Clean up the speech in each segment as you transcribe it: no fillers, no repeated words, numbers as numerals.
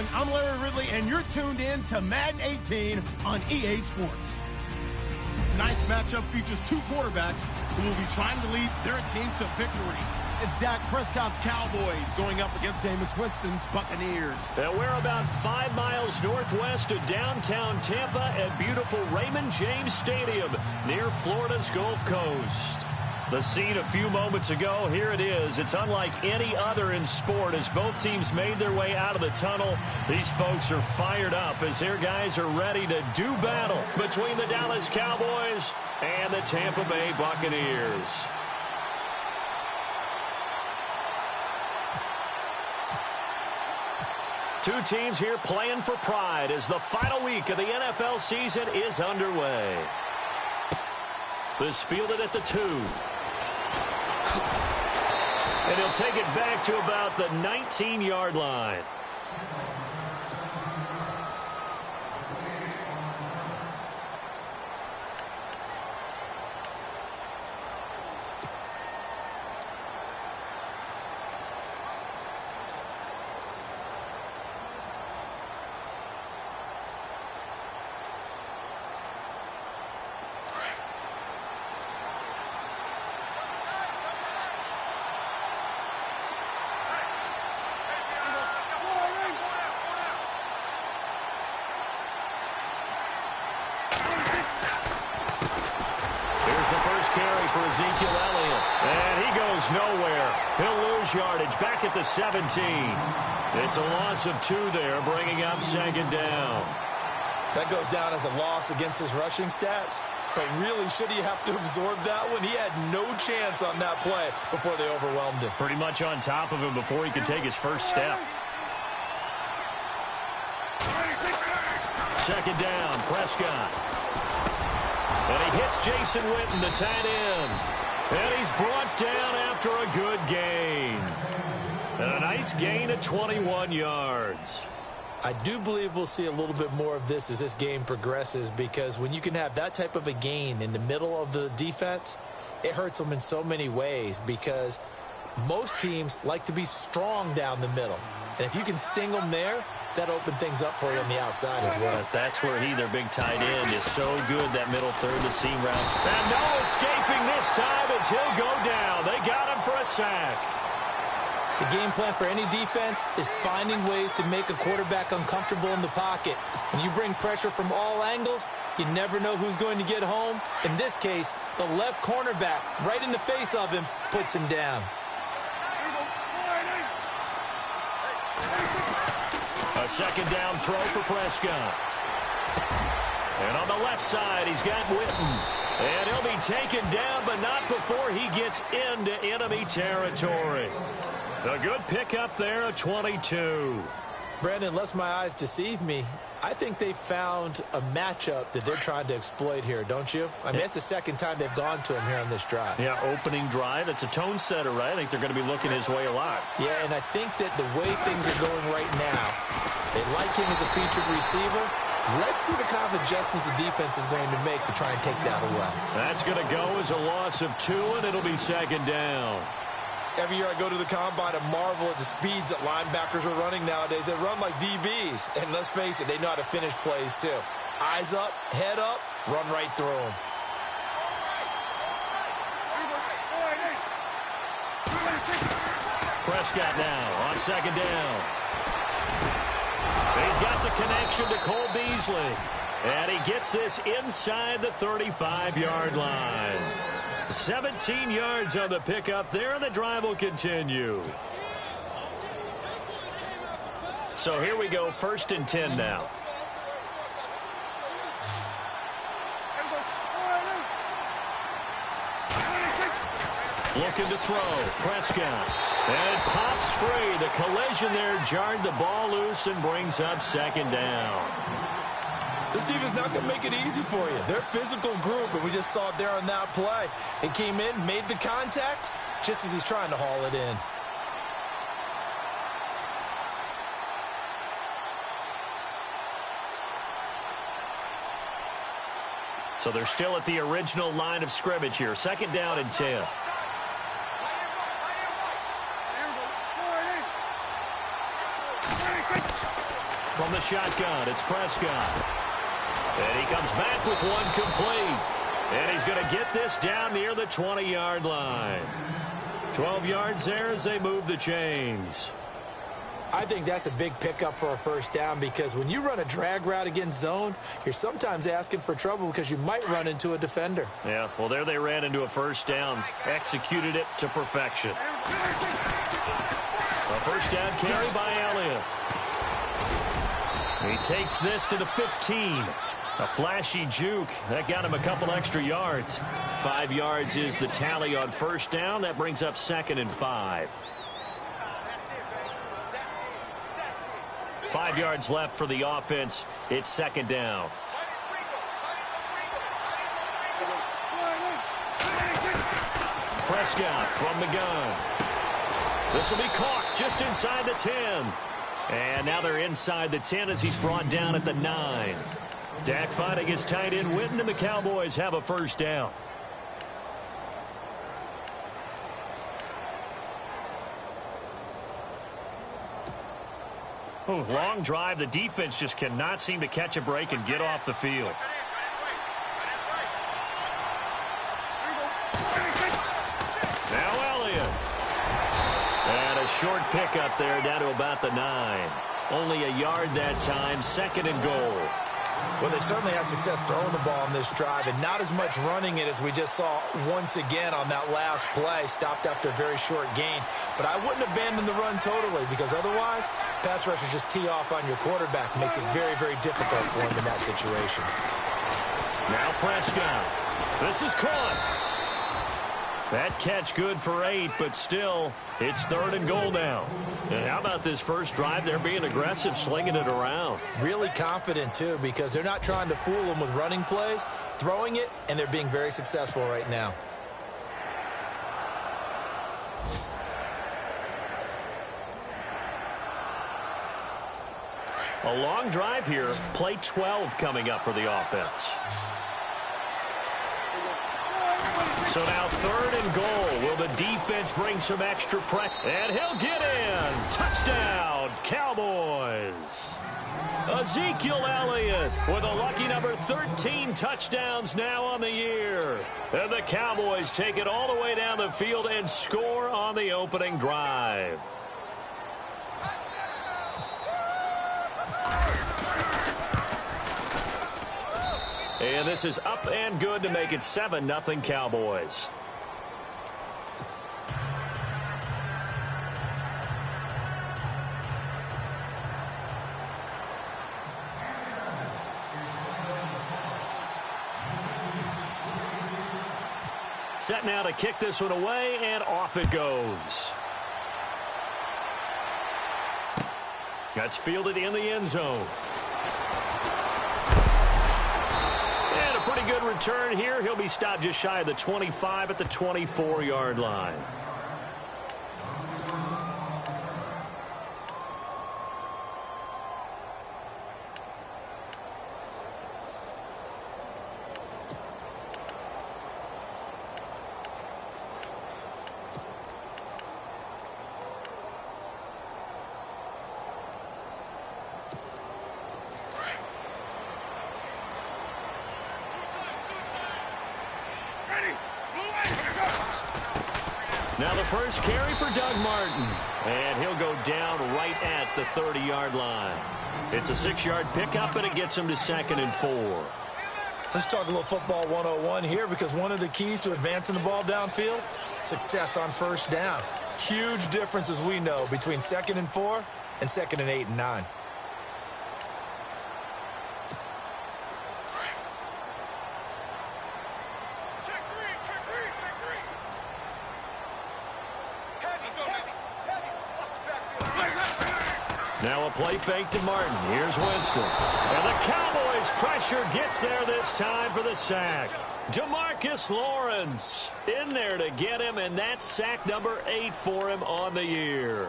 everyone. I'm Larry Ridley, and you're tuned in to Madden 18 on EA Sports. Tonight's matchup features two quarterbacks who will be trying to lead their team to victory. It's Dak Prescott's Cowboys going up against Jameis Winston's Buccaneers. And we're about 5 miles northwest of downtown Tampa at beautiful Raymond James Stadium near Florida's Gulf Coast. The scene a few moments ago, here it is. It's unlike any other in sport as both teams made their way out of the tunnel. These folks are fired up as their guys are ready to do battle between the Dallas Cowboys and the Tampa Bay Buccaneers. Two teams here playing for pride as the final week of the NFL season is underway. This fielded at the 2. And he'll take it back to about the 19-yard line. For Ezekiel Elliott. And he goes nowhere. He'll lose yardage back at the 17. It's a loss of 2 there, bringing up second down. That goes down as a loss against his rushing stats. But really, should he have to absorb that one? He had no chance on that play before they overwhelmed him. Pretty much on top of him before he could take his first step. Second down, Prescott. And he hits Jason Witten, the tight end. And he's brought down after a good gain. And a nice gain of 21 yards. I do believe we'll see a little bit more of this as this game progresses, because when you can have that type of a gain in the middle of the defense, it hurts them in so many ways, because most teams like to be strong down the middle. And if you can sting them there, that opened things up for you on the outside as well. But that's where their big tight end, is so good, that middle third, the seam route. And no escaping this time as he'll go down. They got him for a sack. The game plan for any defense is finding ways to make a quarterback uncomfortable in the pocket. When you bring pressure from all angles, you never know who's going to get home. In this case, the left cornerback, right in the face of him, puts him down. A second down throw for Prescott. And on the left side, he's got Witten. And he'll be taken down, but not before he gets into enemy territory. A good pickup there, a 22. Brandon, unless my eyes deceive me, I think they found a matchup that they're trying to exploit here, don't you? I mean, it's the second time they've gone to him here on this drive. Yeah, opening drive. It's a tone setter, right? I think they're going to be looking his way a lot. Yeah, and I think that the way things are going right now, they like him as a featured receiver. Let's see the kind of adjustments the defense is going to make to try and take that away. That's going to go as a loss of 2, and it'll be second down. Every year I go to the combine and marvel at the speeds that linebackers are running nowadays. They run like DBs. And let's face it, they know how to finish plays too. Eyes up, head up, run right through them. Prescott now on second down. He's got the connection to Cole Beasley. And he gets this inside the 35-yard line. 17 yards on the pickup there, and the drive will continue. So here we go, 1st and 10 now. Looking to throw, Prescott. And it pops free. The collision there jarred the ball loose and brings up second down. This defense not going to make it easy for you. They're a physical group, and we just saw it there on that play. It came in, made the contact, just as he's trying to haul it in. So they're still at the original line of scrimmage here. 2nd down and 10. From the shotgun, it's Prescott. And he comes back with one complete. And he's going to get this down near the 20-yard line. 12 yards there as they move the chains. I think that's a big pickup for a first down because when you run a drag route against zone, you're sometimes asking for trouble because you might run into a defender. Yeah, well, there they ran into a first down. Executed it to perfection. A first down carry by Elliott. He takes this to the 15. A flashy juke. That got him a couple extra yards. 5 yards is the tally on first down. That brings up 2nd and 5. 5 yards left for the offense. It's 2nd down. Prescott from the gun. This will be caught just inside the 10. And now they're inside the 10 as he's brought down at the 9. Dak fighting his tight end Witten, and the Cowboys have a first down. Oh, long drive. The defense just cannot seem to catch a break and get off the field. Now Elliott. And a short pickup there down to about the 9. Only a yard that time. 2nd and goal. Well, they certainly had success throwing the ball on this drive and not as much running it as we just saw once again on that last play. Stopped after a very short gain. But I wouldn't abandon the run totally because otherwise, pass rushers just tee off on your quarterback. Makes it very, very difficult for him in that situation. Now Prescott. This is caught. That catch good for 8, but still, it's 3rd and goal now. And how about this first drive? They're being aggressive, slinging it around. Really confident, too, because they're not trying to fool them with running plays, throwing it, and they're being very successful right now. A long drive here. Play 12 coming up for the offense. So now 3rd and goal. Will the defense bring some extra pressure? And he'll get in. Touchdown, Cowboys. Ezekiel Elliott with a lucky number 13 touchdowns now on the year. And the Cowboys take it all the way down the field and score on the opening drive. And this is up and good to make it 7-0 Cowboys. Set now to kick this one away, and off it goes. That's fielded in the end zone. Pretty good return here. He'll be stopped just shy of the 25 at the 24-yard line. Now the first carry for Doug Martin. And he'll go down right at the 30-yard line. It's a 6-yard pickup, and it gets him to 2nd and 4. Let's talk a little football 101 here because one of the keys to advancing the ball downfield, success on first down. Huge difference, as we know, between 2nd and 4 and 2nd and 8 and 9. Now a play fake to Martin. Here's Winston. And the Cowboys pressure gets there this time for the sack. Jamarcus Lawrence in there to get him, and that's sack number 8 for him on the year.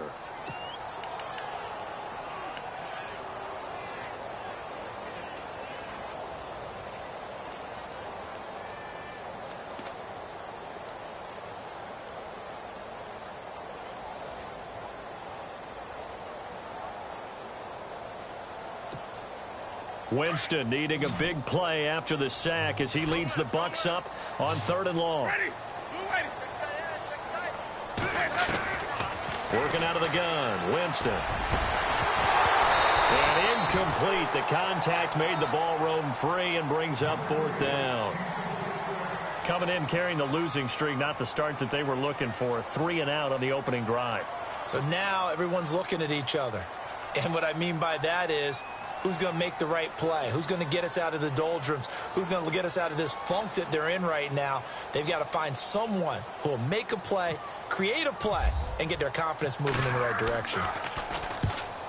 Winston needing a big play after the sack as he leads the Bucs up on 3rd and long. Working out of the gun, Winston. And incomplete. The contact made the ball roam free and brings up 4th down. Coming in carrying the losing streak, not the start that they were looking for. 3 and out on the opening drive. So now everyone's looking at each other. And what I mean by that is, who's going to make the right play? Who's going to get us out of the doldrums? Who's going to get us out of this funk that they're in right now? They've got to find someone who will make a play, create a play, and get their confidence moving in the right direction.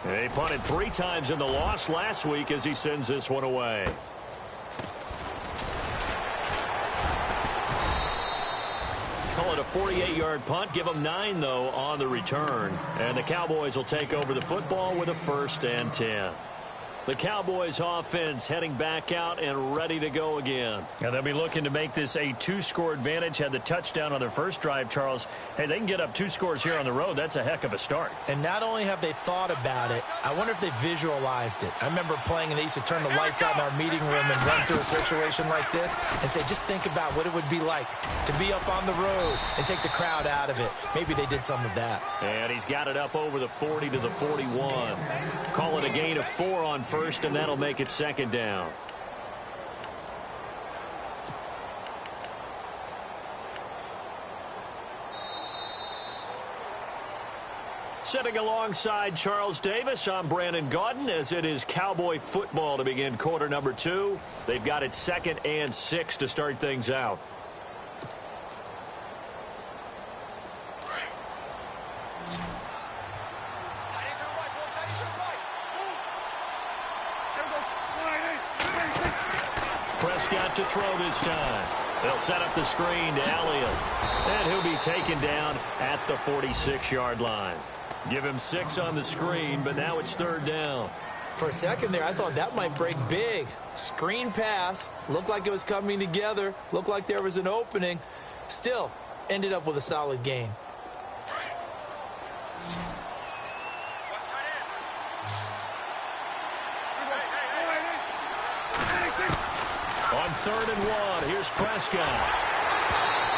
They punted 3 times in the loss last week as he sends this one away. Call it a 48-yard punt. Give them 9, though, on the return. And the Cowboys will take over the football with a 1st and 10. The Cowboys offense heading back out and ready to go again. And they'll be looking to make this a 2-score advantage. Had the touchdown on their first drive, Charles. Hey, they can get up 2 scores here on the road. That's a heck of a start. And not only have they thought about it, I wonder if they visualized it. I remember playing and they used to turn the lights out in our meeting room and run through a situation like this and say, just think about what it would be like to be up on the road and take the crowd out of it. Maybe they did some of that. And he's got it up over the 40 to the 41. Call it a gain of 4 on 1st, and that'll make it 2nd down. Sitting alongside Charles Davis, I'm Brandon Gaudin, as it is Cowboy football to begin quarter number 2. They've got it 2nd and 6 to start things out. Prescott to throw this time. They'll set up the screen to Elliott. And he'll be taken down at the 46-yard line. Give him 6 on the screen, but now it's 3rd down. For a second there, I thought that might break big. Screen pass. Looked like it was coming together. Looked like there was an opening. Still, ended up with a solid gain. On 3rd and 1, here's Prescott.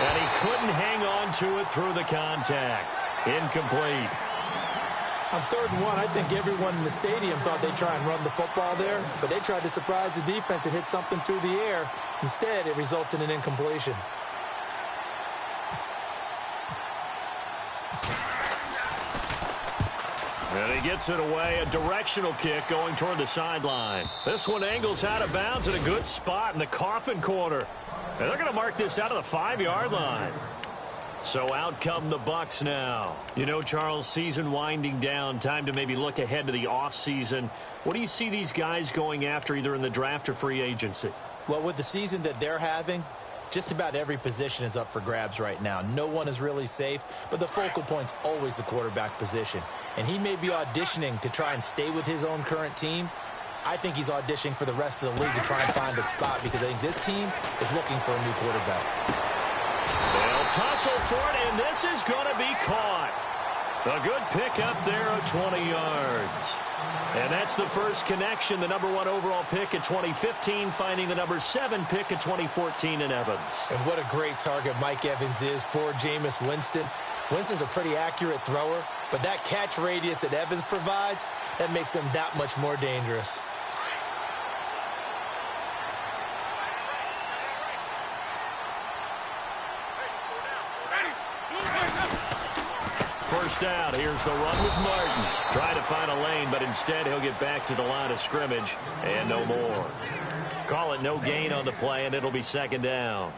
And he couldn't hang on to it through the contact. Incomplete. On 3rd and 1, I think everyone in the stadium thought they'd try and run the football there, but they tried to surprise the defense and hit something through the air. Instead, it results in an incompletion. And he gets it away, a directional kick going toward the sideline. This one angles out of bounds at a good spot in the coffin corner. And they're going to mark this out of the 5-yard line. So out come the Bucs now. You know, Charles, season winding down, time to maybe look ahead to the offseason. What do you see these guys going after either in the draft or free agency? Well, with the season that they're having, just about every position is up for grabs right now. No one is really safe, but the focal point's always the quarterback position. And he may be auditioning to try and stay with his own current team. I think he's auditioning for the rest of the league to try and find a spot because I think this team is looking for a new quarterback. They'll tussle for it, and this is going to be caught. A good pickup there of 20 yards. And that's the first connection, the number 1 overall pick at 2015, finding the number 7 pick at 2014 in Evans. And what a great target Mike Evans is for Jameis Winston. Winston's a pretty accurate thrower, but that catch radius that Evans provides, that makes him that much more dangerous. First down, here's the run with Martin. Trying to find a lane, but instead he'll get back to the line of scrimmage and no more. Call it no gain on the play, and it'll be 2nd down.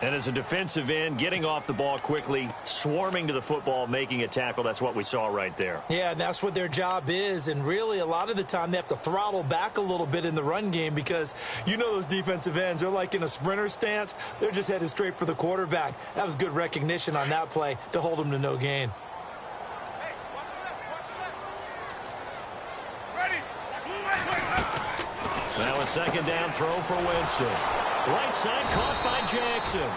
And as a defensive end, getting off the ball quickly, swarming to the football, making a tackle, that's what we saw right there. Yeah, and that's what their job is. And really, a lot of the time, they have to throttle back a little bit in the run game because you know those defensive ends, they're like in a sprinter stance. They're just headed straight for the quarterback. That was good recognition on that play to hold them to no gain. Now a 2nd down throw for Winston. Right side caught by Jackson.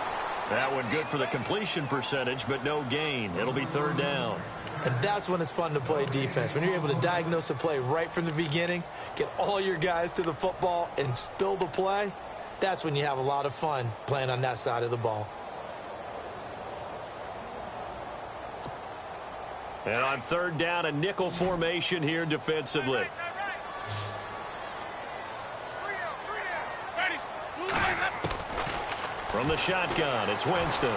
That one good for the completion percentage, but no gain. It'll be 3rd down. And that's when it's fun to play defense. When you're able to diagnose a play right from the beginning, get all your guys to the football and spill the play, that's when you have a lot of fun playing on that side of the ball. And on third down, a nickel formation here defensively. From the shotgun, it's Winston.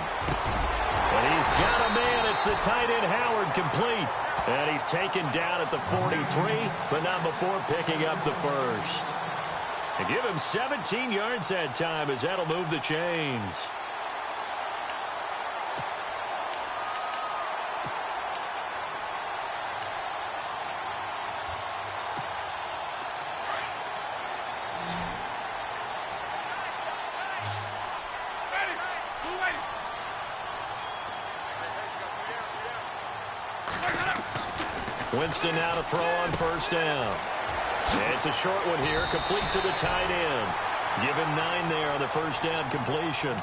And he's got a man. It's the tight end Howard, complete. And he's taken down at the 43, but not before picking up the first. And give him 17 yards that time, as that'll move the chains. Winston now to throw on first down. It's a short one here, complete to the tight end. Give him 9 there on the first down completion.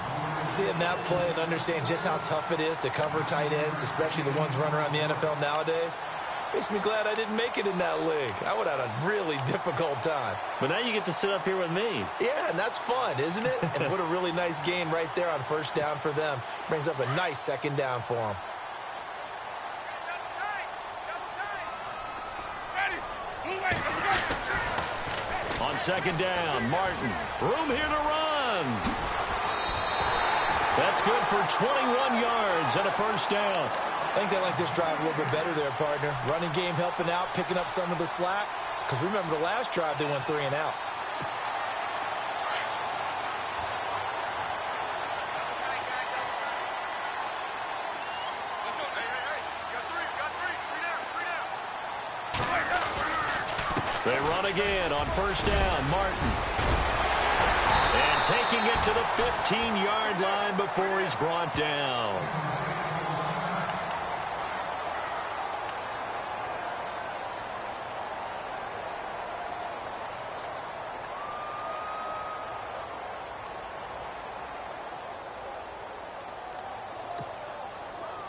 Seeing that play and understand just how tough it is to cover tight ends, especially the ones running around the NFL nowadays, makes me glad I didn't make it in that league. I would have had a really difficult time. But now you get to sit up here with me. Yeah, and that's fun, isn't it? And what a really nice gain right there on first down for them. Brings up a nice second down for them. On second down, Martin. Room here to run. That's good for 21 yards and a first down. I think they like this drive a little bit better there, partner. Running game helping out, picking up some of the slack. Because remember, the last drive, they went 3 and out. They run again on first down, Martin. And taking it to the 15-yard line before he's brought down.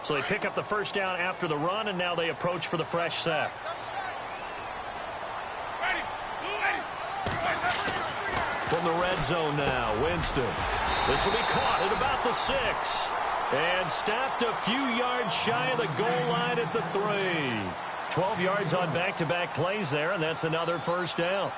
So they pick up the first down after the run, and now they approach for the fresh set. From the red zone now, Winston. This will be caught at about the 6. And stopped a few yards shy of the goal line at the 3. 12 yards on back-to-back plays there, and that's another first down.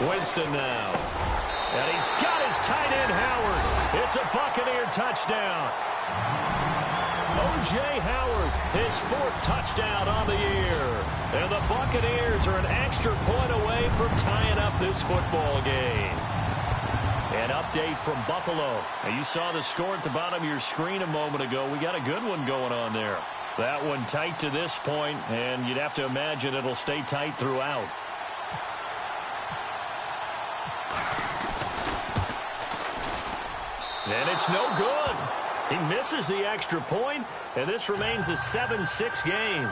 Winston now. And he's got his tight end, Howard. It's a Buccaneer touchdown. O.J. Howard, his 4th touchdown on the year. And the Buccaneers are an extra point away from tying up this football game. An update from Buffalo. Now, you saw the score at the bottom of your screen a moment ago. We got a good one going on there. That one tight to this point, and you'd have to imagine it'll stay tight throughout. And it's no good. He misses the extra point, and this remains a 7-6 game.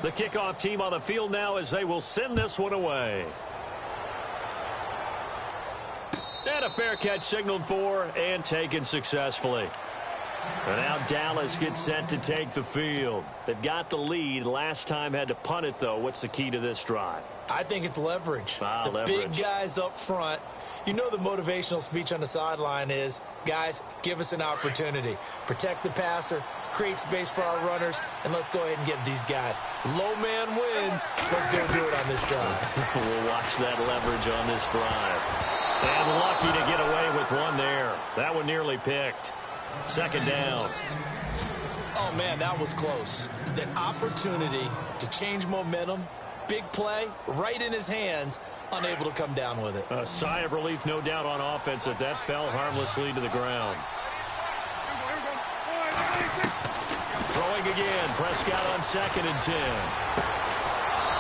The kickoff team on the field now as they will send this one away. And a fair catch signaled for and taken successfully. And now Dallas gets set to take the field. They've got the lead. Last time had to punt it, though. What's the key to this drive? I think it's leverage. Leverage. Big guys up front. You know the motivational speech on the sideline is, guys, give us an opportunity. Protect the passer, create space for our runners, and let's go ahead and get these guys. Low man wins. Let's go do it on this drive. We'll watch that leverage on this drive. And lucky to get away with one there. That one nearly picked. Second down. Oh, man, that was close. The opportunity to change momentum, big play, right in his hands, unable to come down with it. A sigh of relief, no doubt, on offense that fell harmlessly to the ground. Throwing again, Prescott on 2nd and 10.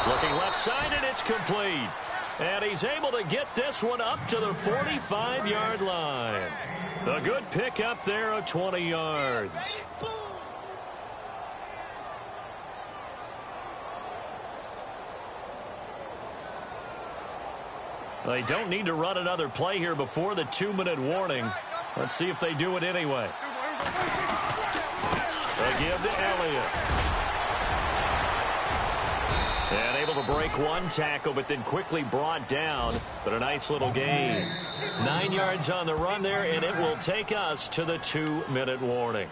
Looking left side, and it's complete. And he's able to get this one up to the 45-yard line. A good pickup there of 20 yards. They don't need to run another play here before the 2-minute warning. Let's see if they do it anyway. They give to Elliott. And able to break one tackle, but then quickly brought down. But a nice little gain. 9 yards on the run there, and it will take us to the 2-minute warning.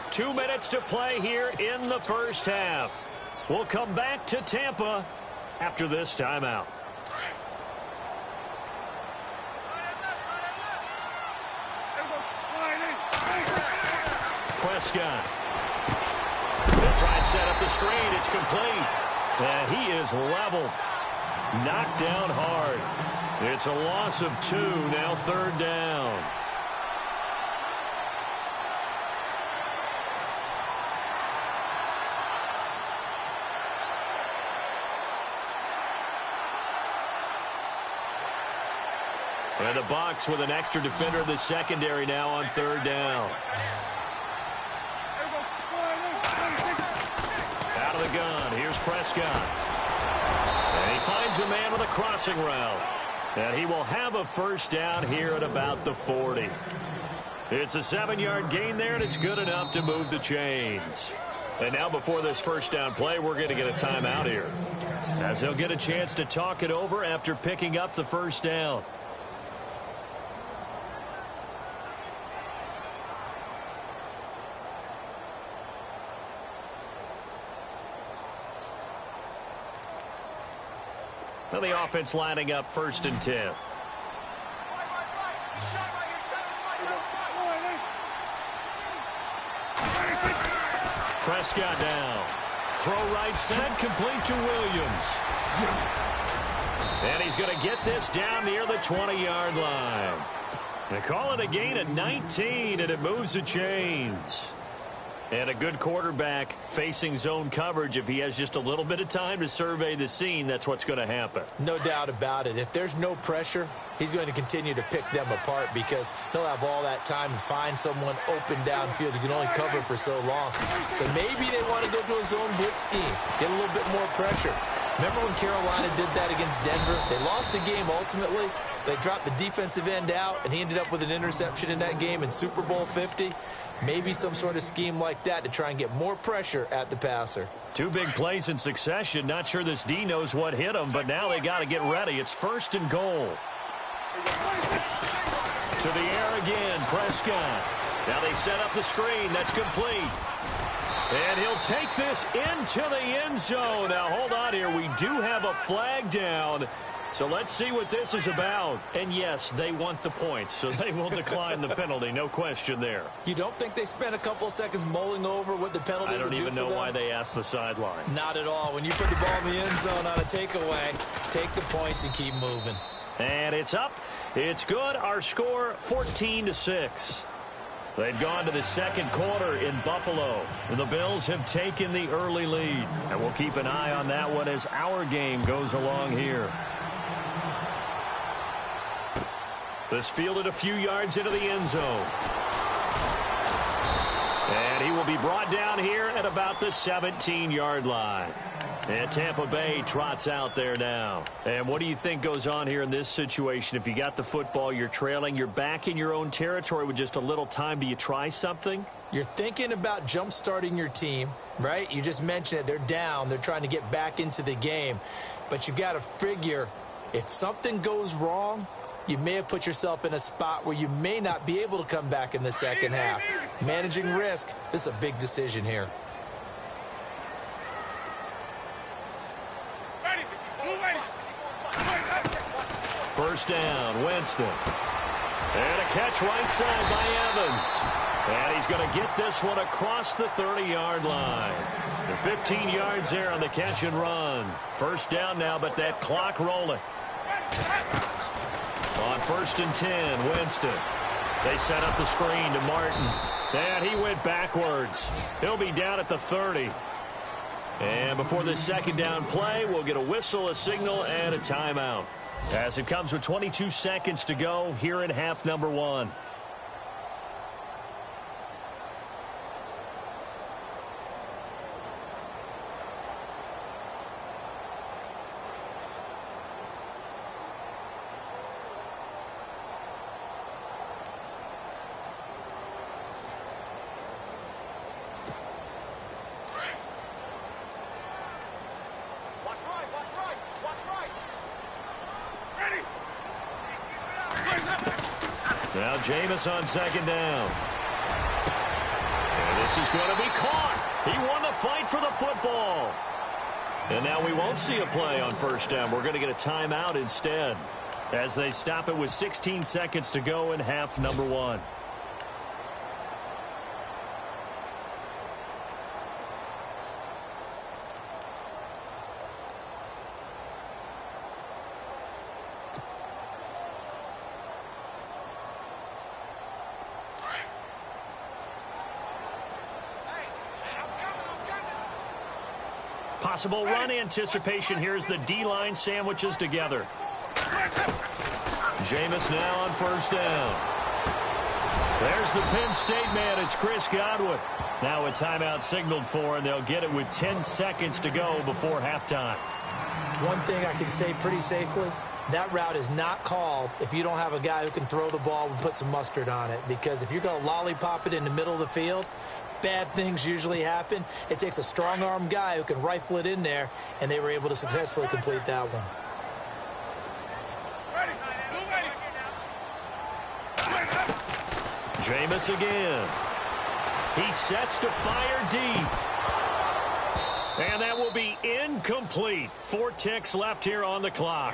2 minutes to play here in the first half. We'll come back to Tampa after this timeout. Prescott. They'll try and set up the screen. It's complete. And he is leveled. Knocked down hard. It's a loss of 2. Now 3rd down. And the Bucs with an extra defender in the secondary now on 3rd down. Out of the gun. Here's Prescott. And he finds a man with a crossing route. And he will have a first down here at about the 40. It's a 7-yard gain there, and it's good enough to move the chains. And now before this first down play, we're going to get a timeout here, as he'll get a chance to talk it over after picking up the first down. Now the offense lining up 1st and 10. Prescott down. Throw right side, complete to Williams. And he's going to get this down near the 20-yard line. They call it a gain of 19, and it moves the chains. And a good quarterback facing zone coverage, if he has just a little bit of time to survey the scene, that's what's going to happen. No doubt about it. If there's no pressure, he's going to continue to pick them apart because he'll have all that time to find someone open downfield. He can only cover for so long. So maybe they want to go to a zone blitz scheme, get a little bit more pressure. Remember when Carolina did that against Denver? They lost the game ultimately. They dropped the defensive end out, and he ended up with an interception in that game in Super Bowl 50. Maybe some sort of scheme like that to try and get more pressure at the passer. 2 big plays in succession. Not sure this D knows what hit him, but now they got to get ready. It's 1st and goal. To the air again, Prescott. Now they set up the screen. That's complete. And he'll take this into the end zone. Now, hold on here. We do have a flag down. So let's see what this is about. And, yes, they want the points, so they will decline the penalty. No question there. You don't think they spent a couple of seconds mulling over what the penalty would do for them? I don't even know why they asked the sideline. Not at all. When you put the ball in the end zone on a takeaway, take the points and keep moving. And it's up. It's good. Our score, 14-6. They've gone to the 2nd quarter in Buffalo. The Bills have taken the early lead. And we'll keep an eye on that one as our game goes along here. This fielded a few yards into the end zone. And he will be brought down here at about the 17-yard line. And Tampa Bay trots out there now. And what do you think goes on here in this situation? If you got the football, you're trailing, you're back in your own territory with just a little time. Do you try something? You're thinking about jump-starting your team, right? You just mentioned it. They're down. They're trying to get back into the game. But you got to figure if something goes wrong, you may have put yourself in a spot where you may not be able to come back in the second half. Managing risk, this is a big decision here. First down, Winston. And a catch right side by Evans. And he's going to get this one across the 30-yard line. The 15 yards there on the catch and run. First down now, but that clock rolling. On 1st and 10, Winston. They set up the screen to Martin. And he went backwards. He'll be down at the 30. And before this second down play, we'll get a whistle, a signal, and a timeout. As it comes with 22 seconds to go here in half number 1. Now Jameis on second down. And this is going to be caught. He won the fight for the football. And now we won't see a play on first down. We're going to get a timeout instead as they stop it with 16 seconds to go in half number 1. Possible run anticipation here as the D-line sandwiches together. Jameis now on first down. There's the Penn State man. It's Chris Godwin. Now a timeout signaled for, and they'll get it with 10 seconds to go before halftime. One thing I can say pretty safely, that route is not called if you don't have a guy who can throw the ball and put some mustard on it. Because if you're going to lollipop it in the middle of the field, bad things usually happen. It takes a strong-arm guy who can rifle it in there, and they were able to successfully complete that one. Jameis again. He sets to fire deep. And that will be incomplete. 4 ticks left here on the clock.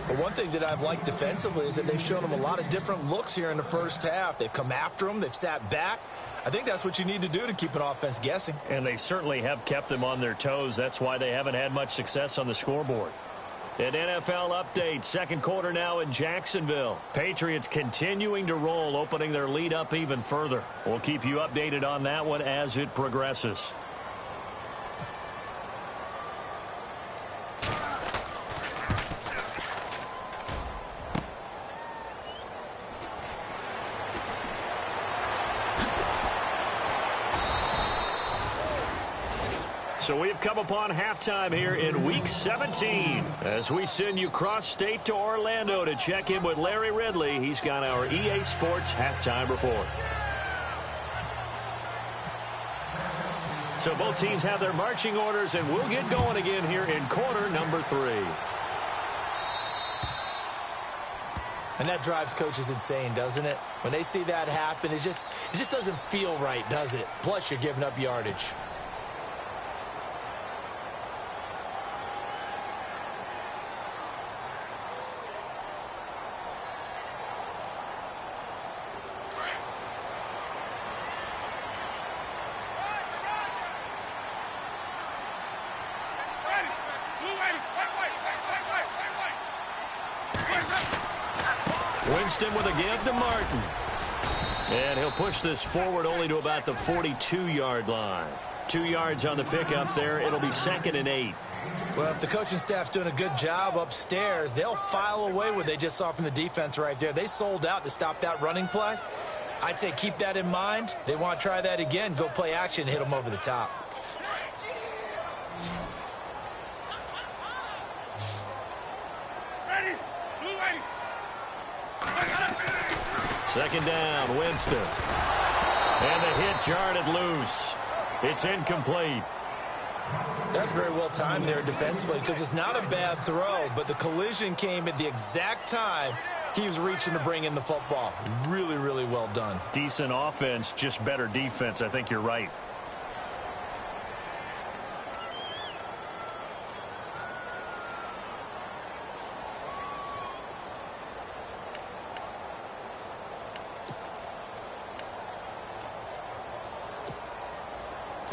Well, one thing that I've liked defensively is that they've shown him a lot of different looks here in the first half. They've come after him. They've sat back. I think that's what you need to do to keep an offense guessing. And they certainly have kept them on their toes. That's why they haven't had much success on the scoreboard. An NFL update. Second quarter now in Jacksonville. Patriots continuing to roll, opening their lead up even further. We'll keep you updated on that one as it progresses. So we've come upon halftime here in Week 17 as we send you cross-state to Orlando to check in with Larry Ridley. He's got our EA Sports halftime report. So both teams have their marching orders, and we'll get going again here in quarter number 3. And that drives coaches insane, doesn't it? When they see that happen, it just doesn't feel right, does it? Plus, you're giving up yardage. Winston with a give to Martin. And he'll push this forward only to about the 42-yard line. 2 yards on the pickup there. It'll be 2nd and 8. Well, if the coaching staff's doing a good job upstairs, they'll file away what they just saw from the defense right there. They sold out to stop that running play. I'd say keep that in mind. They want to try that again. Go play action, hit them over the top. Second down, Winston. And the hit jarred it loose. It's incomplete. That's very well timed there defensively because it's not a bad throw, but the collision came at the exact time he was reaching to bring in the football. Really, really well done. Decent offense, just better defense. I think you're right.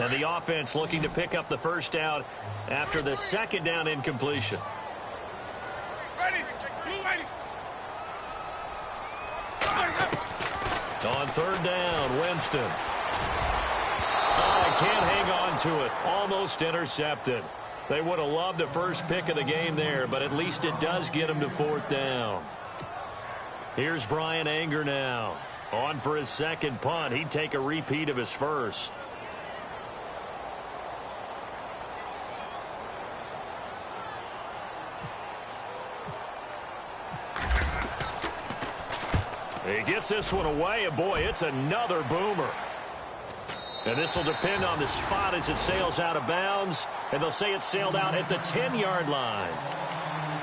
And the offense looking to pick up the first down after the second down incompletion. On third down, Winston. Oh, can't hang on to it. Almost intercepted. They would have loved a first pick of the game there, but at least it does get him to fourth down. Here's Brian Anger now. On for his second punt. He'd take a repeat of his first. He gets this one away, and boy, it's another boomer. And this will depend on the spot as it sails out of bounds, and they'll say it sailed out at the 10-yard line.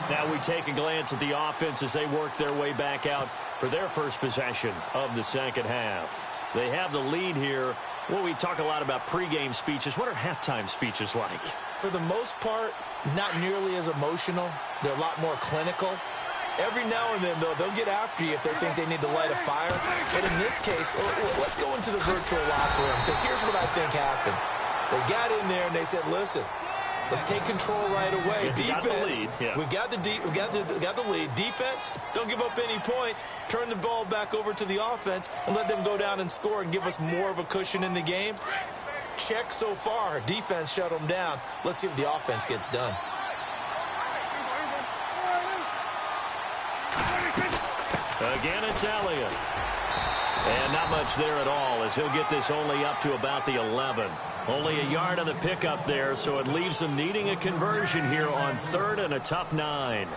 Now we take a glance at the offense as they work their way back out for their first possession of the second half. They have the lead here. Well, we talk a lot about pregame speeches. What are halftime speeches like? For the most part, not nearly as emotional. They're a lot more clinical. Every now and then, though, they'll get after you if they think they need to light a fire. But in this case, let's go into the virtual locker room, because here's what I think happened. They got in there and they said, listen, let's take control right away. Defense, we've got the lead. Defense, don't give up any points. Turn the ball back over to the offense and let them go down and score and give us more of a cushion in the game. Check so far. Defense shut them down. Let's see if the offense gets done. Again, it's Elliott. And not much there at all, as he'll get this only up to about the 11. Only a yard on the pickup there, so it leaves them needing a conversion here on third and a tough 9.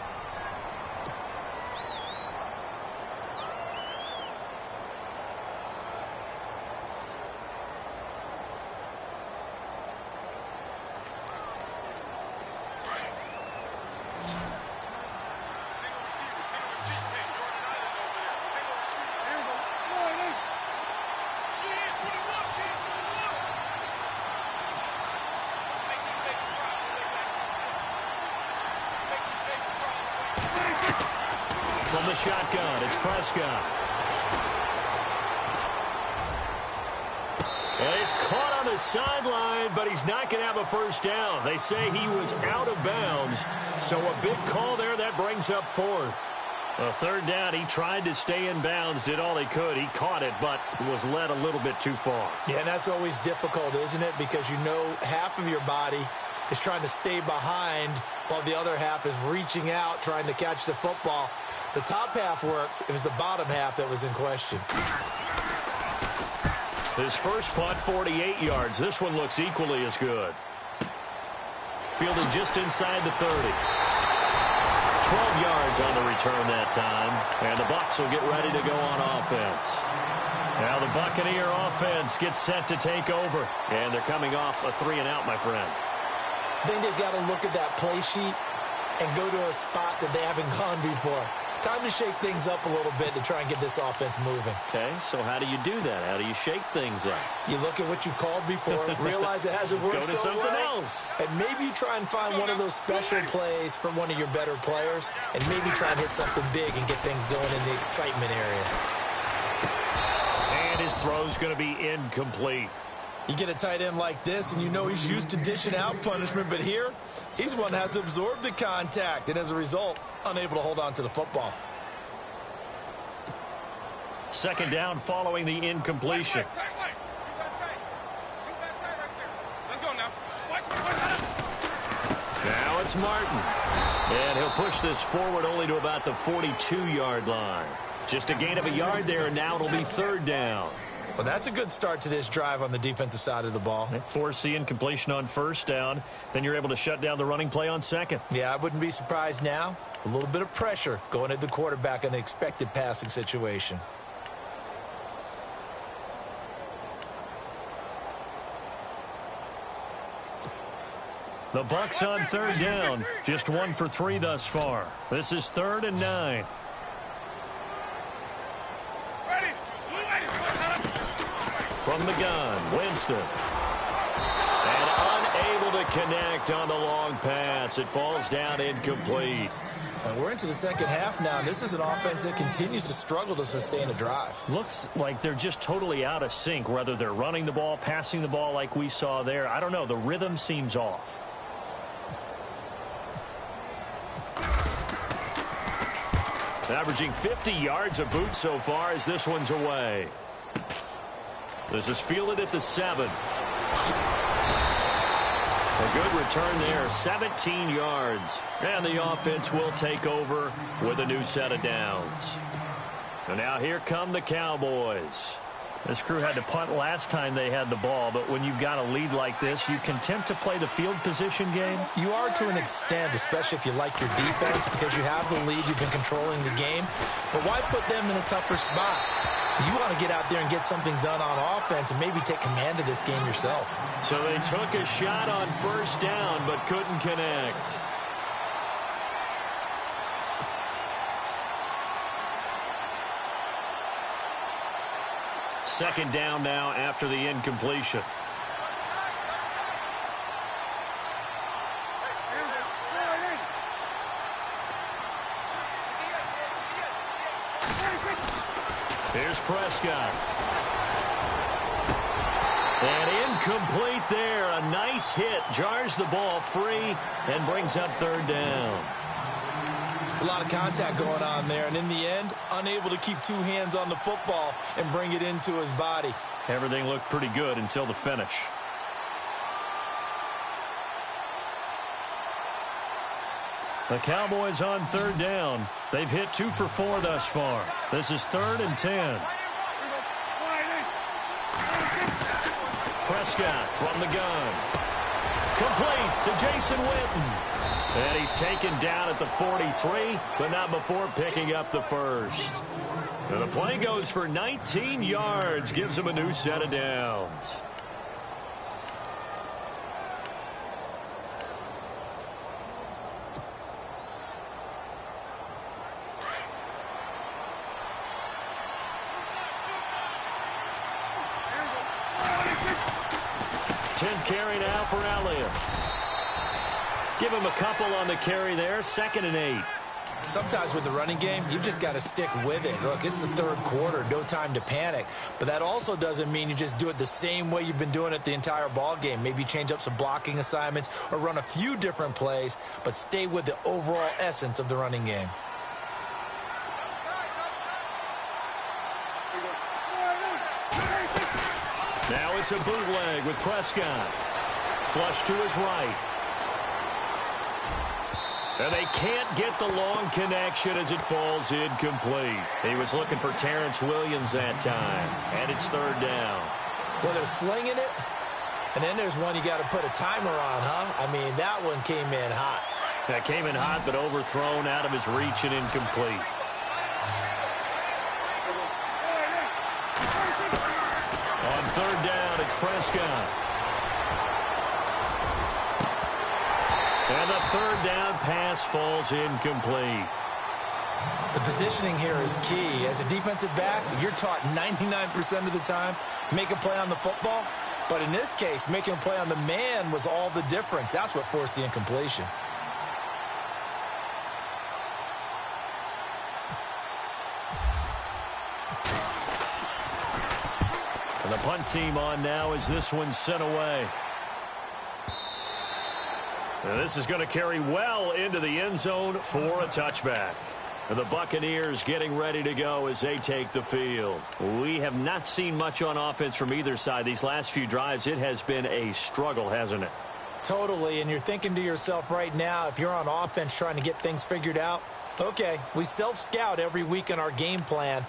From the shotgun, it's Prescott. And he's caught on the sideline, but he's not going to have a first down. They say he was out of bounds, so a big call there. That brings up fourth. A third down, he tried to stay in bounds, did all he could. He caught it, but was led a little bit too far. Yeah, and that's always difficult, isn't it? Because you know half of your body is trying to stay behind while the other half is reaching out, trying to catch the football. The top half worked. It was the bottom half that was in question. His first punt, 48 yards. This one looks equally as good. Fielded just inside the 30. 12 yards on the return that time. And the Bucs will get ready to go on offense. Now the Buccaneer offense gets set to take over. And they're coming off a 3-and-out, my friend. I think they've got to look at that play sheet and go to a spot that they haven't gone before. Time to shake things up a little bit to try and get this offense moving. Okay, so how do you do that? How do you shake things up? You look at what you've called before, realize it hasn't worked so so something well, else. and maybe you try and find one of those special plays from one of your better players, and maybe try and hit something big and get things going in the excitement area. And his throw's going to be incomplete. You get a tight end like this, and you know he's used to dishing out punishment, but here, he's one that has to absorb the contact, and as a result, unable to hold on to the football. Second down following the incompletion. Now it's Martin. And he'll push this forward only to about the 42-yard line. Just a gain of a yard there, and now it'll be third down. Well, that's a good start to this drive on the defensive side of the ball. They force the incompletion on first down. Then you're able to shut down the running play on second. Yeah, I wouldn't be surprised now. A little bit of pressure going at the quarterback in the expected passing situation. The Bucs on third down. Just 1 for 3 thus far. This is 3rd and 9. From the gun, Winston. And unable to connect on the long pass. It falls down incomplete. And we're into the second half now, and this is an offense that continues to struggle to sustain a drive. Looks like they're just totally out of sync, whether they're running the ball, passing the ball like we saw there. I don't know. The rhythm seems off. Averaging 50 yards a boot so far as this one's away. This is fielded at the 7. A good return there, 17 yards. And the offense will take over with a new set of downs. And now here come the Cowboys. This crew had to punt last time they had the ball, but when you've got a lead like this, you content to play the field position game? You are to an extent, especially if you like your defense, because you have the lead, you've been controlling the game. But why put them in a tougher spot? You want to get out there and get something done on offense and maybe take command of this game yourself. So they took a shot on first down but couldn't connect. Second down now after the incompletion. Here's Prescott. And incomplete there. A nice hit. Jars the ball free and brings up third down. It's a lot of contact going on there. And in the end, unable to keep two hands on the football and bring it into his body. Everything looked pretty good until the finish. The Cowboys on third down. They've hit 2 for 4 thus far. This is 3rd and 10. Prescott from the gun. Complete to Jason Witten. And he's taken down at the 43, but not before picking up the first. And the play goes for 19 yards, gives him a new set of downs. Carry now for Elliott. Give him a couple on the carry there. 2nd and 8. Sometimes with the running game, you've just got to stick with it. Look, it's the third quarter. No time to panic. But that also doesn't mean you just do it the same way you've been doing it the entire ball game. Maybe change up some blocking assignments or run a few different plays, but stay with the overall essence of the running game. Now it's a bootleg with Prescott. Flush to his right. And they can't get the long connection as it falls incomplete. He was looking for Terrence Williams that time. And it's 3rd down. Well, they're slinging it. And then there's one you got to put a timer on, huh? I mean, that one came in hot. That came in hot, but overthrown out of his reach and incomplete. On 3rd down, it's Prescott. And the 3rd down pass falls incomplete. The positioning here is key. As a defensive back, you're taught 99% of the time, make a play on the football. But in this case, making a play on the man was all the difference. That's what forced the incompletion. And the punt team on now as this one's sent away. And this is going to carry well into the end zone for a touchback. And the Buccaneers getting ready to go as they take the field. We have not seen much on offense from either side. These last few drives, it has been a struggle, hasn't it? Totally, and you're thinking to yourself right now, if you're on offense trying to get things figured out, okay, we self-scout every week in our game plan.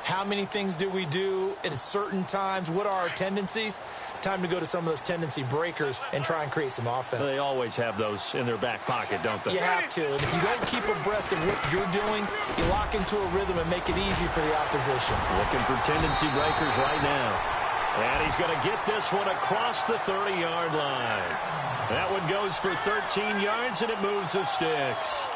How many things do we do at certain times? What are our tendencies? Time to go to some of those tendency breakers and try and create some offense. They always have those in their back pocket, don't they? You have to. And if you don't keep abreast of what you're doing, you lock into a rhythm and make it easy for the opposition. Looking for tendency breakers right now. And he's going to get this one across the 30-yard line. That one goes for 13 yards, and it moves the sticks.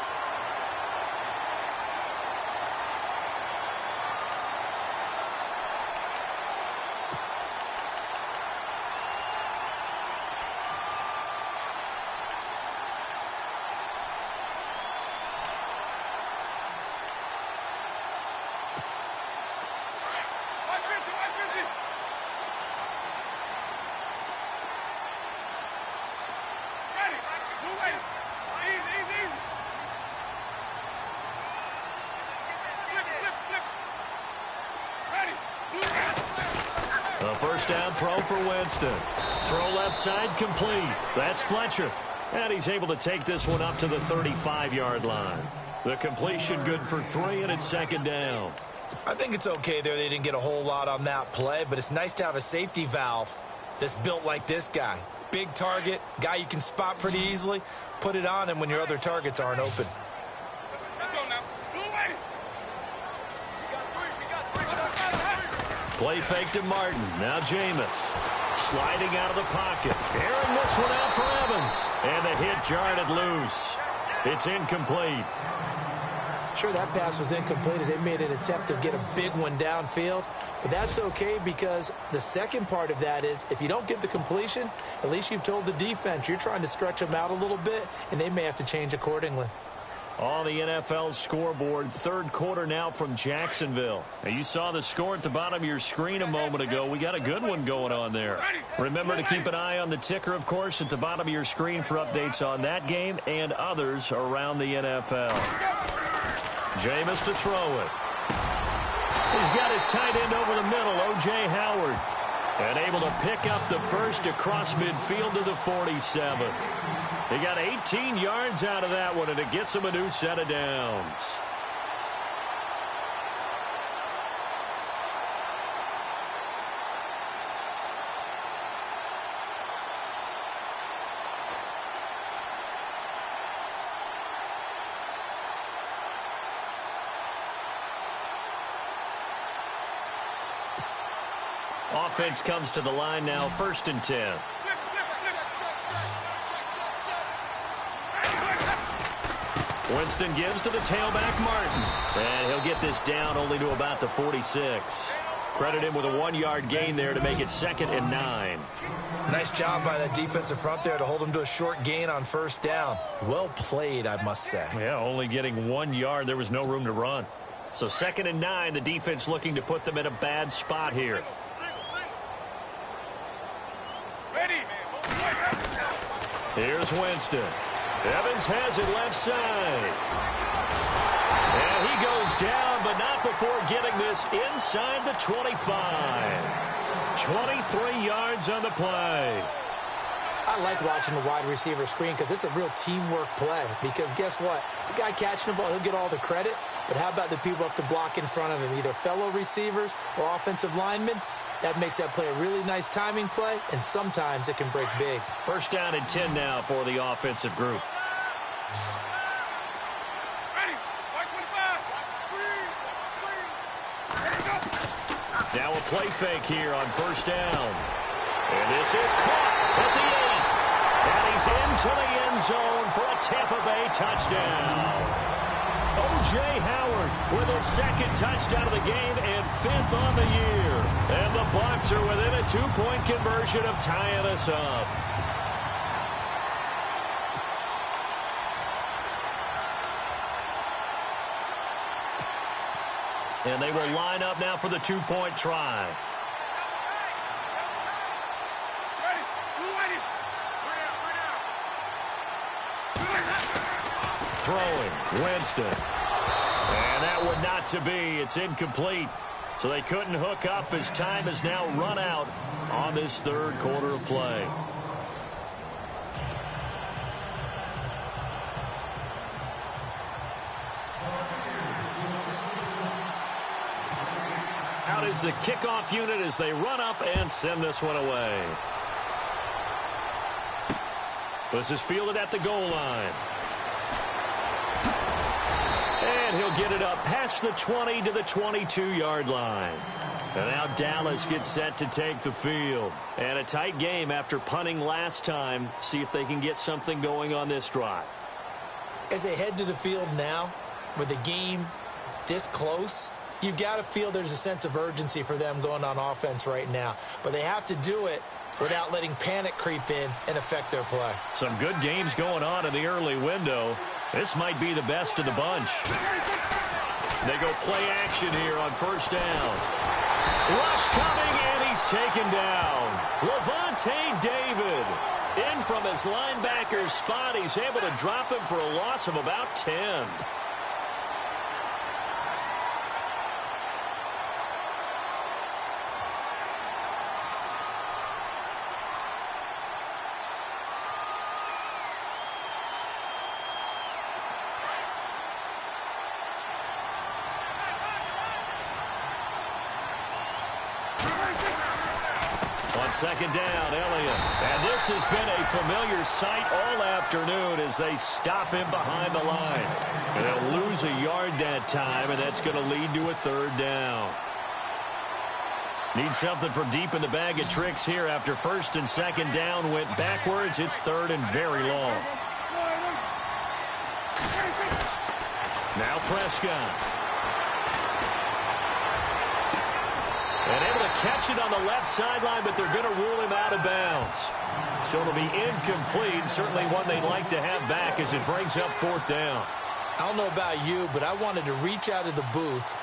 first down throw for Winston. Throw left side complete. That's Fletcher. And he's able to take this one up to the 35-yard line. The completion good for 3, and it's second down. I think it's okay there. They didn't get a whole lot on that play, but it's nice to have a safety valve that's built like this guy. Big target, guy you can spot pretty easily. Put it on him when your other targets aren't open. Play fake to Martin. Now Jameis. Sliding out of the pocket. Airing this one out for Evans. And the hit jarred it loose. It's incomplete. Sure, that pass was incomplete as they made an attempt to get a big one downfield. But that's okay because the second part of that is if you don't get the completion, at least you've told the defense you're trying to stretch them out a little bit, and they may have to change accordingly. On the NFL scoreboard, third quarter now from Jacksonville. Now you saw the score at the bottom of your screen a moment ago. We got a good one going on there. Remember to keep an eye on the ticker, of course, at the bottom of your screen for updates on that game and others around the NFL. Jameis to throw it. He's got his tight end over the middle, O.J. Howard. And able to pick up the first across midfield to the 47. He got 18 yards out of that one, and it gets him a new set of downs. Offense comes to the line now, 1st and 10. Winston gives to the tailback, Martin. And he'll get this down only to about the 46. Credit him with a 1-yard gain there to make it 2nd and 9. Nice job by the defensive front there to hold him to a short gain on first down. Well played, I must say. Yeah, only getting 1 yard. There was no room to run. So 2nd and 9, the defense looking to put them in a bad spot here. Here's Winston. Evans has it left side. And he goes down, but not before getting this inside the 25. 23 yards on the play. I like watching the wide receiver screen because it's a real teamwork play. Because guess what? The guy catching the ball, he'll get all the credit. But how about the people who have to block in front of him, either fellow receivers or offensive linemen? That makes that play a really nice timing play, and sometimes it can break big. First down and 10 now for the offensive group. Now a play fake here on first down. And this is caught at the 8. And he's into the end zone for a Tampa Bay touchdown. O.J. Howard with his 2nd touchdown of the game and 5th on the year. And the Bucs are within a 2-point conversion of tying us up. And they will line up now for the 2-point try. Throwing, Winston. And that would not to be. It's incomplete. So they couldn't hook up as time has now run out on this third quarter of play. Out is the kickoff unit as they run up and send this one away. This is fielded at the goal line. And he'll get it up past the 20 to the 22-yard line. And now Dallas gets set to take the field. And a tight game after punting last time. See if they can get something going on this drive. As they head to the field now, with the game this close, you've got to feel there's a sense of urgency for them going on offense right now. But they have to do it without letting panic creep in and affect their play. Some good games going on in the early window. This might be the best of the bunch. They go play action here on first down. Rush coming, and he's taken down. Levante David in from his linebacker spot. He's able to drop him for a loss of about 10. second down, Elliott. And this has been a familiar sight all afternoon as they stop him behind the line. And they'll lose a yard that time, and that's going to lead to a third down. Need something from deep in the bag of tricks here after first and second down went backwards. It's third and very long. Now Prescott. And able to catch it on the left sideline, but they're going to rule him out of bounds. So it'll be incomplete. Certainly one they'd like to have back as it brings up fourth down. I don't know about you, but I wanted to reach out of the booth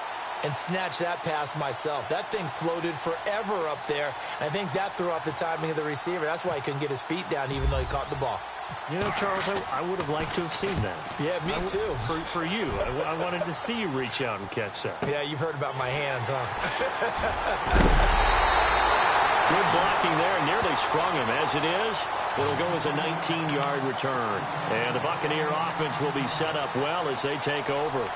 and snatch that pass myself. That thing floated forever up there. I think that threw off the timing of the receiver. That's why he couldn't get his feet down even though he caught the ball. You know, Charles, I would have liked to have seen that. Yeah, me too. For you. I wanted to see you reach out and catch that. Yeah, you've heard about my hands, huh? Good blocking there. Nearly sprung him. As it is, it'll go as a 19-yard return. And the Buccaneer offense will be set up well as they take over.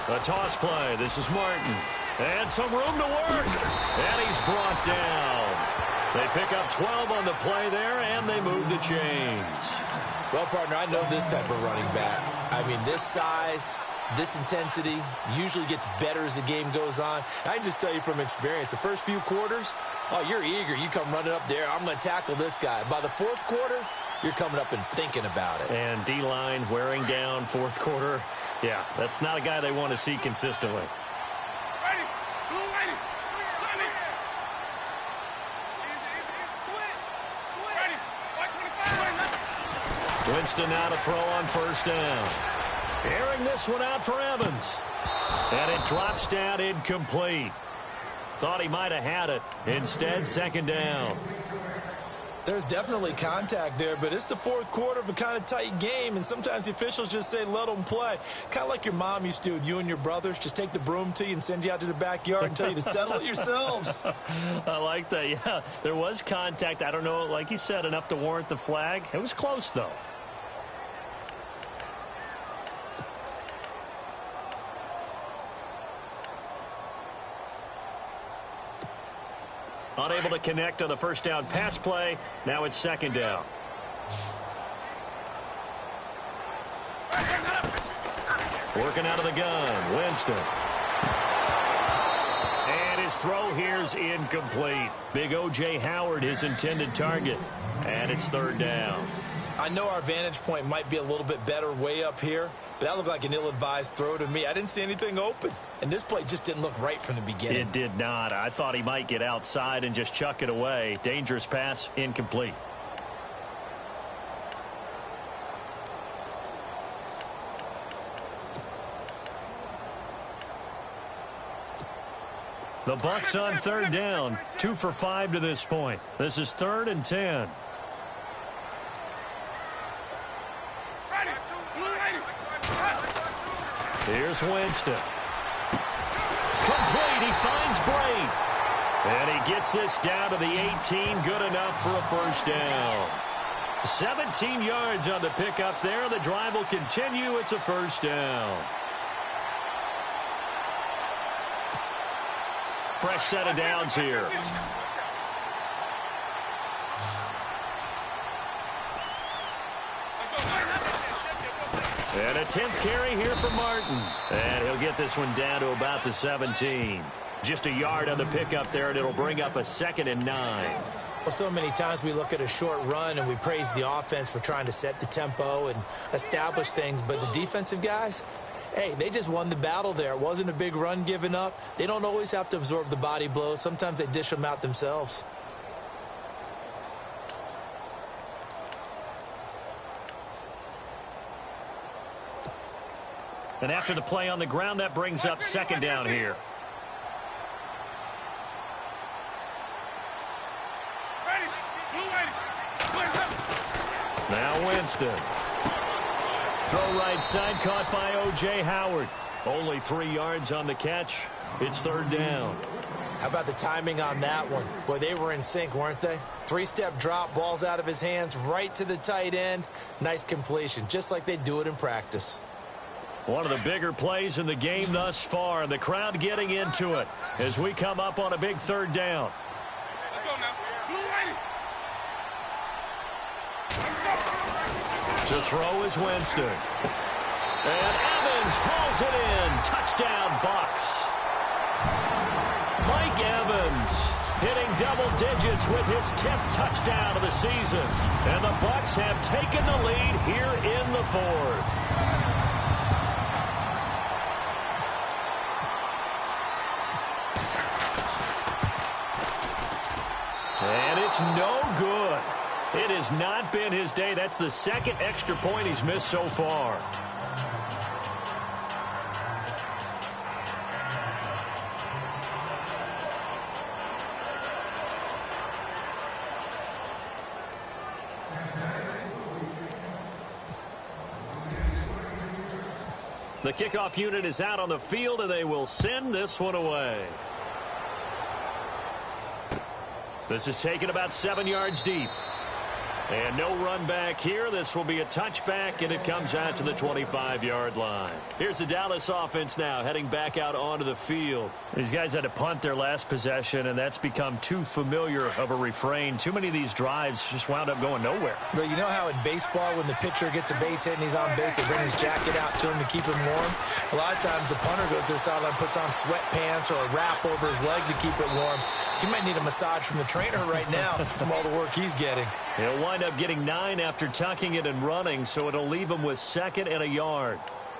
A toss play. This is Martin. And some room to work. And he's brought down. They pick up 12 on the play there, and they move the chains. Well, partner, I know this type of running back. I mean, this size, this intensity usually gets better as the game goes on. I can just tell you from experience, the first few quarters, oh, you're eager. You come running up there. I'm going to tackle this guy. By the fourth quarter, you're coming up and thinking about it. And D-line wearing down fourth quarter. Yeah, that's not a guy they want to see consistently. Winston now to throw on first down. Airing this one out for Evans. And it drops down incomplete. Thought he might have had it. Instead, second down. There's definitely contact there, but it's the fourth quarter of a kind of tight game, and sometimes the officials just say, let them play. Kind of like your mom used to with you and your brothers. Just take the broom to you and send you out to the backyard and tell you to settle it yourselves. I like that, yeah. There was contact. I don't know, like you said, enough to warrant the flag. It was close, though. Unable to connect on the first down pass play. Now it's second down. Working out of the gun. Winston. And his throw here's incomplete. Big O.J. Howard, his intended target. And it's third down. I know our vantage point might be a little bit better way up here, but that looked like an ill-advised throw to me. I didn't see anything open. And this play just didn't look right from the beginning. It did not. I thought he might get outside and just chuck it away. Dangerous pass, incomplete. The Bucs on third down. 2 for 5 to this point. This is 3rd and 10. Here's Winston. Complete. He finds Braid. And he gets this down to the 18. Good enough for a first down. 17 yards on the pickup there. The drive will continue. It's a first down. Fresh set of downs here. And a 10th carry here for Martin. And he'll get this one down to about the 17. Just a yard on the pickup there, and it'll bring up a 2nd and 9. Well, so many times we look at a short run and we praise the offense for trying to set the tempo and establish things. But the defensive guys, hey, they just won the battle there. It wasn't a big run given up. They don't always have to absorb the body blows. Sometimes they dish them out themselves. And after the play on the ground, that brings up second down here. Now Winston. Throw right side, caught by O.J. Howard. Only 3 yards on the catch. It's third down. How about the timing on that one? Boy, they were in sync, weren't they? 3-step drop, ball's out of his hands, right to the tight end. Nice completion, just like they do it in practice. One of the bigger plays in the game thus far, and the crowd getting into it as we come up on a big third down. To throw is Winston. And Evans hauls it in. Touchdown, Bucs. Mike Evans hitting double digits with his 10th touchdown of the season. And the Bucs have taken the lead here in the fourth. And it's no good. It has not been his day. That's the second extra point he's missed so far. The kickoff unit is out on the field, and they will send this one away. This is taken about 7 yards deep. And no run back here. This will be a touchback, and it comes out to the 25-yard line. Here's the Dallas offense now heading back out onto the field. These guys had to punt their last possession, and that's become too familiar of a refrain. Too many of these drives just wound up going nowhere. Well, you know how in baseball, when the pitcher gets a base hit and he's on base, they bring his jacket out to him to keep him warm? A lot of times the punter goes to the sideline, puts on sweatpants or a wrap over his leg to keep it warm. He might need a massage from the trainer right now from all the work he's getting. He'll wind up getting 9 after tucking it and running, so it'll leave him with 2nd and a yard.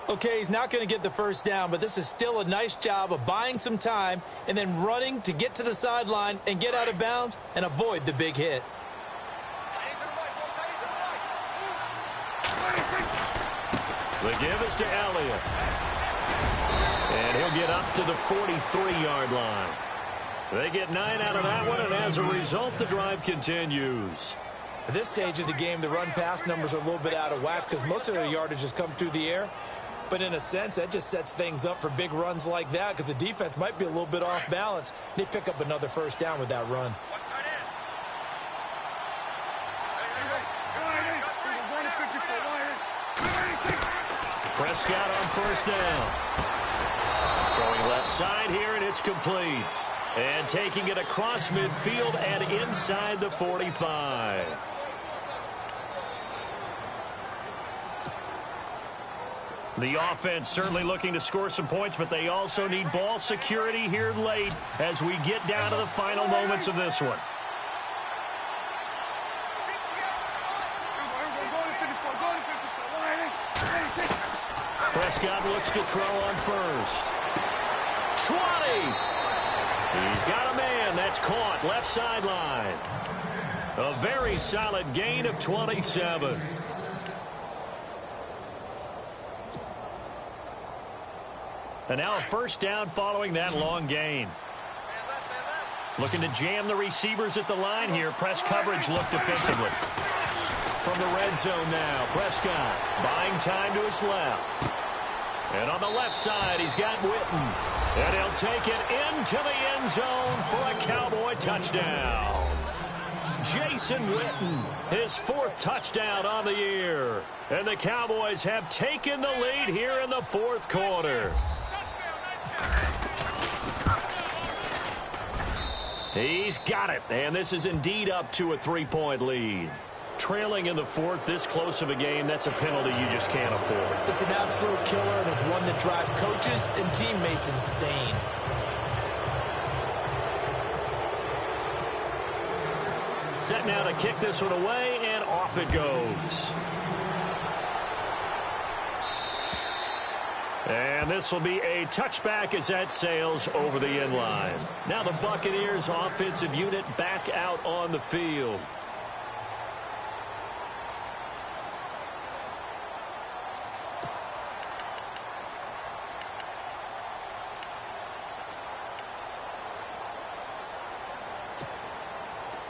Okay, he's not going to get the first down, but this is still a nice job of buying some time and then running to get to the sideline and get out of bounds and avoid the big hit. The give is to Elliott. And he'll get up to the 43-yard line. They get 9 out of that one, and as a result, the drive continues. At this stage of the game, the run-pass numbers are a little bit out of whack because most of their yardage has come through the air. But in a sense, that just sets things up for big runs like that because the defense might be a little bit off balance. They pick up another first down with that run. Prescott on first down. Throwing left side here, and it's complete. And taking it across midfield and inside the 45. The offense certainly looking to score some points, but they also need ball security here late as we get down to the final moments of this one. Prescott looks to throw on first. 20! He's got a man. That's caught left sideline. A very solid gain of 27. And now a first down following that long gain. Looking to jam the receivers at the line here. Press coverage look defensively. From the red zone now, Prescott buying time to his left. And on the left side, he's got Witten. And he'll take it into the end zone for a Cowboy touchdown. Jason Witten, his 4th touchdown on the year. And the Cowboys have taken the lead here in the 4th quarter. He's got it, and this is indeed up to a 3-point lead. Trailing in the 4th, this close of a game, that's a penalty you just can't afford. It's an absolute killer, and it's one that drives coaches and teammates insane. Set now to kick this one away, and off it goes. And this will be a touchback as that sails over the end line. Now the Buccaneers offensive unit back out on the field.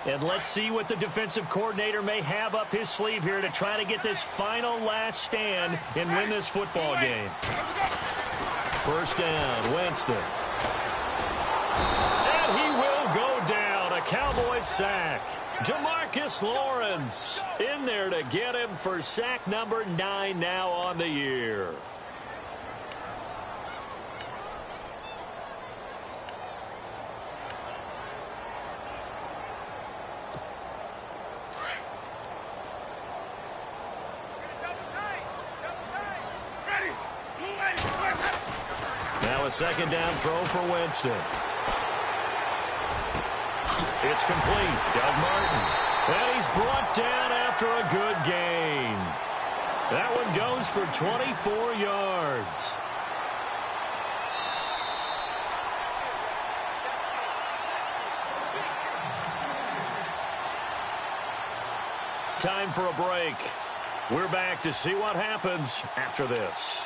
And let's see what the defensive coordinator may have up his sleeve here to try to get this final last stand and win this football game. First down, Winston. And he will go down. A Cowboys sack. Demarcus Lawrence in there to get him for sack number 9 now on the year. Now a second down throw for Winston. It's complete. Doug Martin. And he's brought down after a good gain. That one goes for 24 yards. Time for a break. We're back to see what happens after this.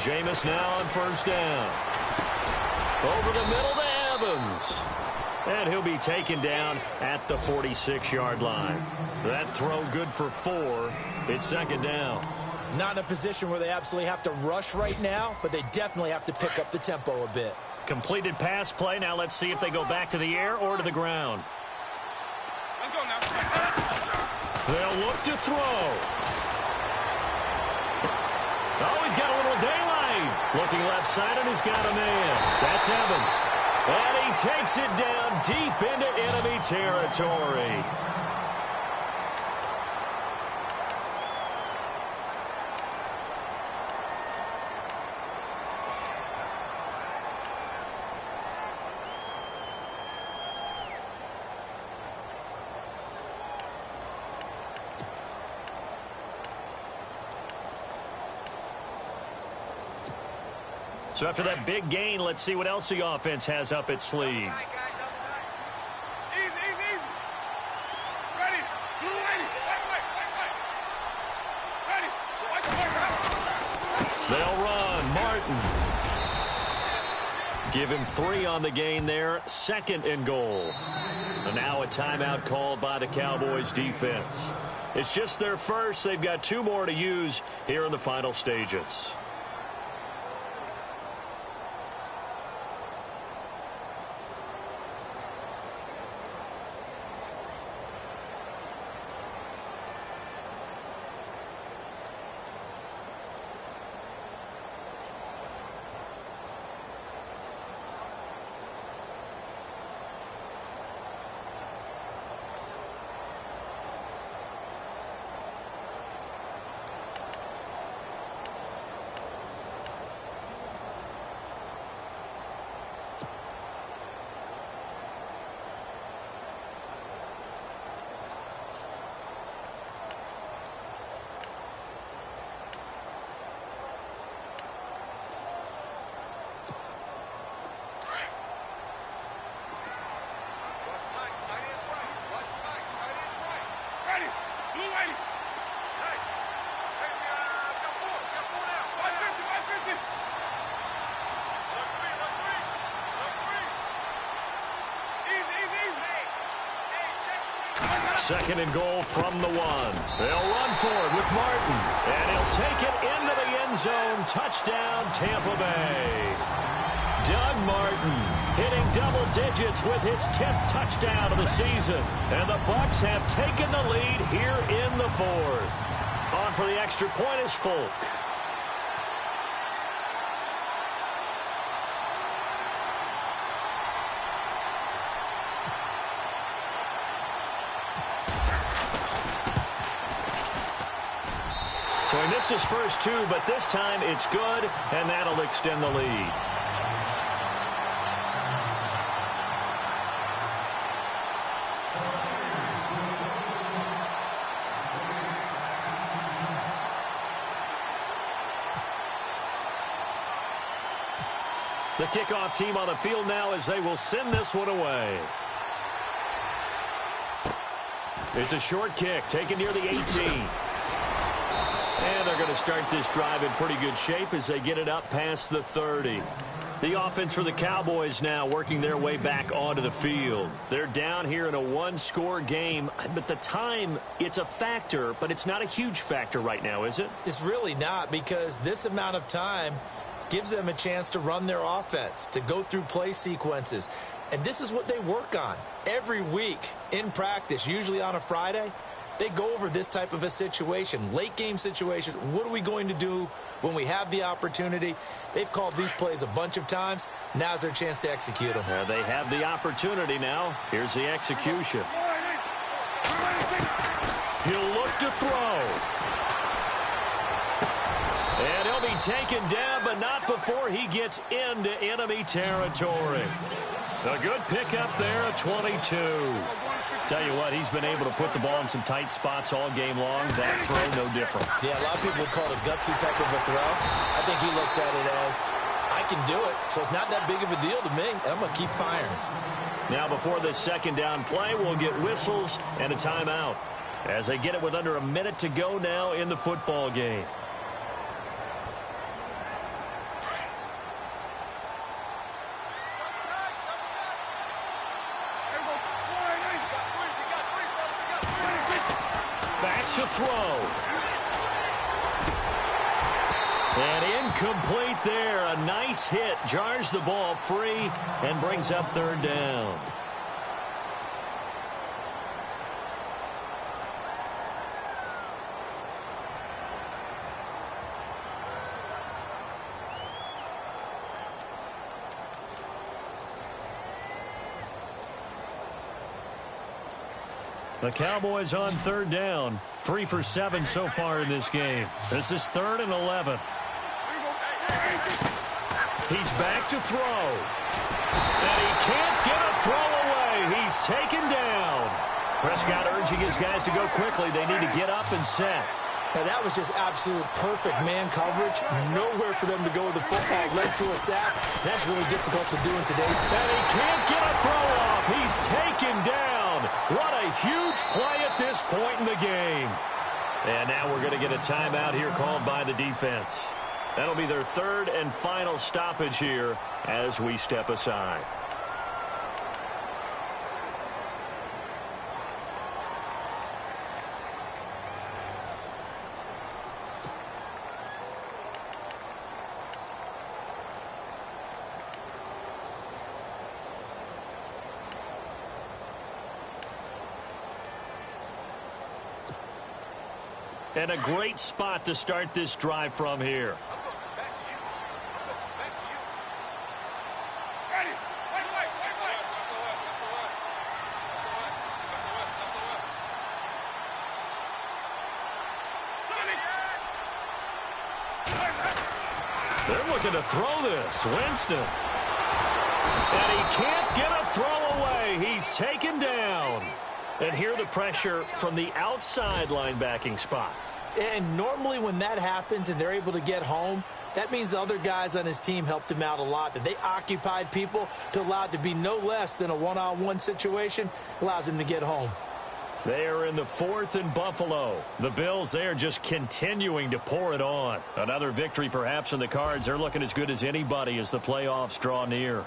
Jameis now on first down. Over the middle to Evans. And he'll be taken down at the 46-yard line. That throw good for 4. It's second down. Not in a position where they absolutely have to rush right now, but they definitely have to pick up the tempo a bit. Completed pass play. Now let's see if they go back to the air or to the ground. They'll look to throw. Oh, he's got a little daylight. Looking left side, and he's got a man. That's Evans. And he takes it down deep into enemy territory. So after that big gain, let's see what else the offense has up its sleeve. They'll run. Martin. Give him 3 on the gain there. Second and goal. And now a timeout called by the Cowboys defense. It's just their first. They've got 2 more to use here in the final stages. Second and goal from the 1. They'll run for it with Martin. And he'll take it into the end zone. Touchdown, Tampa Bay. Doug Martin hitting double digits with his 10th touchdown of the season. And the Bucs have taken the lead here in the 4th. On for the extra point is Folk. So he missed his first 2, but this time it's good, and that'll extend the lead. The kickoff team on the field now as they will send this one away. It's a short kick taken near the 18. And they're going to start this drive in pretty good shape as they get it up past the 30. The offense for the Cowboys now working their way back onto the field. They're down here in a one-score game, but the time, it's a factor, but it's not a huge factor right now, is it? It's really not, because this amount of time gives them a chance to run their offense, to go through play sequences. And this is what they work on every week in practice, usually on a Friday. They go over this type of a situation, late game situation. What are we going to do when we have the opportunity? They've called these plays a bunch of times. Now's their chance to execute them. They have the opportunity now. Here's the execution. He'll look to throw. And he'll be taken down, but not before he gets into enemy territory. A good pickup there at 22. Tell you what, he's been able to put the ball in some tight spots all game long. That throw, no different. Yeah, a lot of people call it a gutsy type of a throw. I think he looks at it as, I can do it, so it's not that big of a deal to me, and I'm going to keep firing. Now, before this second down play, we'll get whistles and a timeout as they get it with under a minute to go now in the football game. To throw. And incomplete there. A nice hit. Jars the ball free and brings up third down. The Cowboys on third down. 3 for 7 so far in this game. This is 3rd and 11. He's back to throw. And he can't get a throw away. He's taken down. Prescott urging his guys to go quickly. They need to get up and set. Now, that was just absolute perfect man coverage. Nowhere for them to go with the football. Led to a sack. That's really difficult to do in today's. And he can't get a throw off. He's taken down. What a huge play at this point in the game. And now we're going to get a timeout here called by the defense. That'll be their 3rd and final stoppage here as we step aside. And a great spot to start this drive from here. They're looking to throw this. Winston. And he can't get a throw away. He's taken down. And here the pressure from the outside linebacking spot. And normally when that happens and they're able to get home, that means the other guys on his team helped him out a lot. That they occupied people to allow it to be no less than a one-on-one situation allows him to get home. They are in the 4th and Buffalo. The Bills, they are just continuing to pour it on. Another victory perhaps in the cards. They're looking as good as anybody as the playoffs draw near.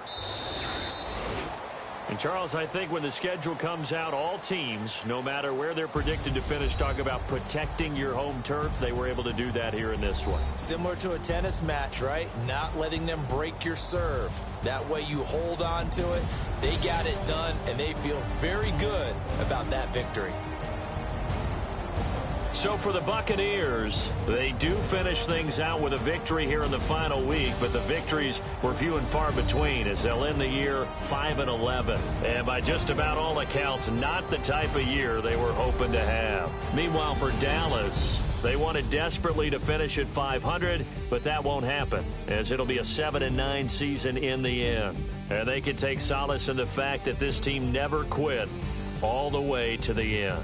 And, Charles, I think when the schedule comes out, all teams, no matter where they're predicted to finish, talk about protecting your home turf. They were able to do that here in this one. Similar to a tennis match, right? Not letting them break your serve. That way you hold on to it. They got it done, and they feel very good about that victory. So for the Buccaneers, they do finish things out with a victory here in the final week, but the victories were few and far between as they'll end the year 5-11. And by just about all accounts, not the type of year they were hoping to have. Meanwhile, for Dallas, they wanted desperately to finish at 500, but that won't happen as it'll be a 7-9 season in the end. And they can take solace in the fact that this team never quit all the way to the end.